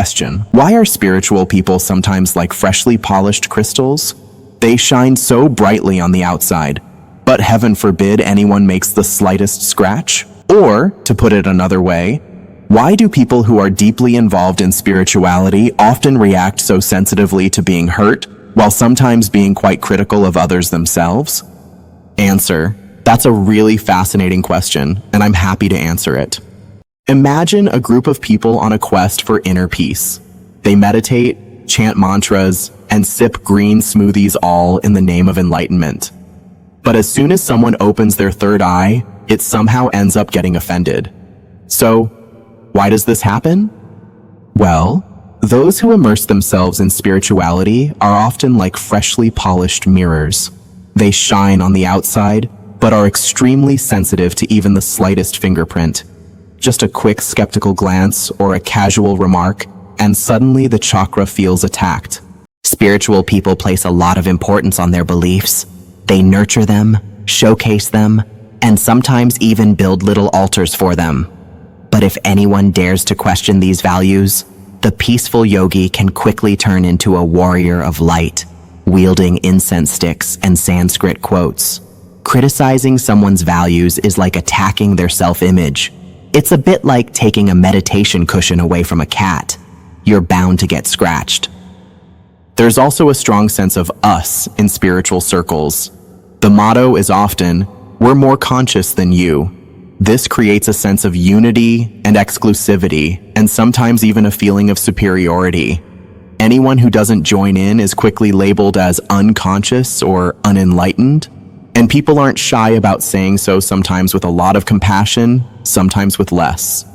Question: why are spiritual people sometimes like freshly polished crystals? They shine so brightly on the outside, but heaven forbid anyone makes the slightest scratch? Or, to put it another way, why do people who are deeply involved in spirituality often react so sensitively to being hurt, while sometimes being quite critical of others themselves? Answer: that's a really fascinating question, and I'm happy to answer it. Imagine a group of people on a quest for inner peace. They meditate, chant mantras, and sip green smoothies, all in the name of enlightenment. But as soon as someone opens their third eye, it somehow ends up getting offended. So, why does this happen? Well, those who immerse themselves in spirituality are often like freshly polished mirrors. They shine on the outside, but are extremely sensitive to even the slightest fingerprint. Just a quick skeptical glance or a casual remark, and suddenly the chakra feels attacked. Spiritual people place a lot of importance on their beliefs. They nurture them, showcase them, and sometimes even build little altars for them. But if anyone dares to question these values, the peaceful yogi can quickly turn into a warrior of light, wielding incense sticks and Sanskrit quotes. Criticizing someone's values is like attacking their self-image. It's a bit like taking a meditation cushion away from a cat. You're bound to get scratched. There's also a strong sense of us in spiritual circles. The motto is often, "We're more conscious than you." This creates a sense of unity and exclusivity, and sometimes even a feeling of superiority. Anyone who doesn't join in is quickly labeled as unconscious or unenlightened, and people aren't shy about saying so, sometimes with a lot of compassion, sometimes with less.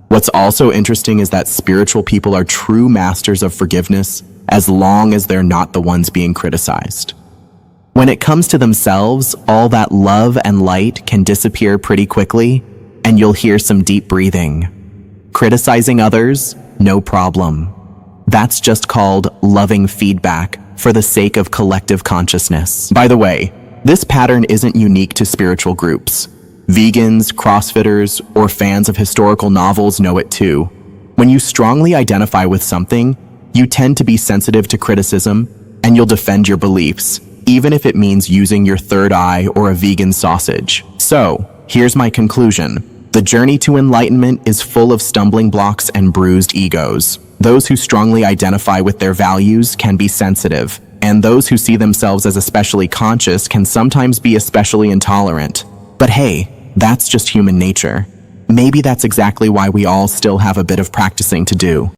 What's also interesting is that spiritual people are true masters of forgiveness as long as they're not the ones being criticized. When it comes to themselves, all that love and light can disappear pretty quickly, and you'll hear some deep breathing. Criticizing others? No problem. That's just called loving feedback for the sake of collective consciousness. By the way, this pattern isn't unique to spiritual groups. Vegans, CrossFitters, or fans of historical novels know it too. When you strongly identify with something, you tend to be sensitive to criticism, and you'll defend your beliefs, even if it means using your third eye or a vegan sausage. So, here's my conclusion. The journey to enlightenment is full of stumbling blocks and bruised egos. Those who strongly identify with their values can be sensitive, and those who see themselves as especially conscious can sometimes be especially intolerant. But hey, that's just human nature. Maybe that's exactly why we all still have a bit of practicing to do.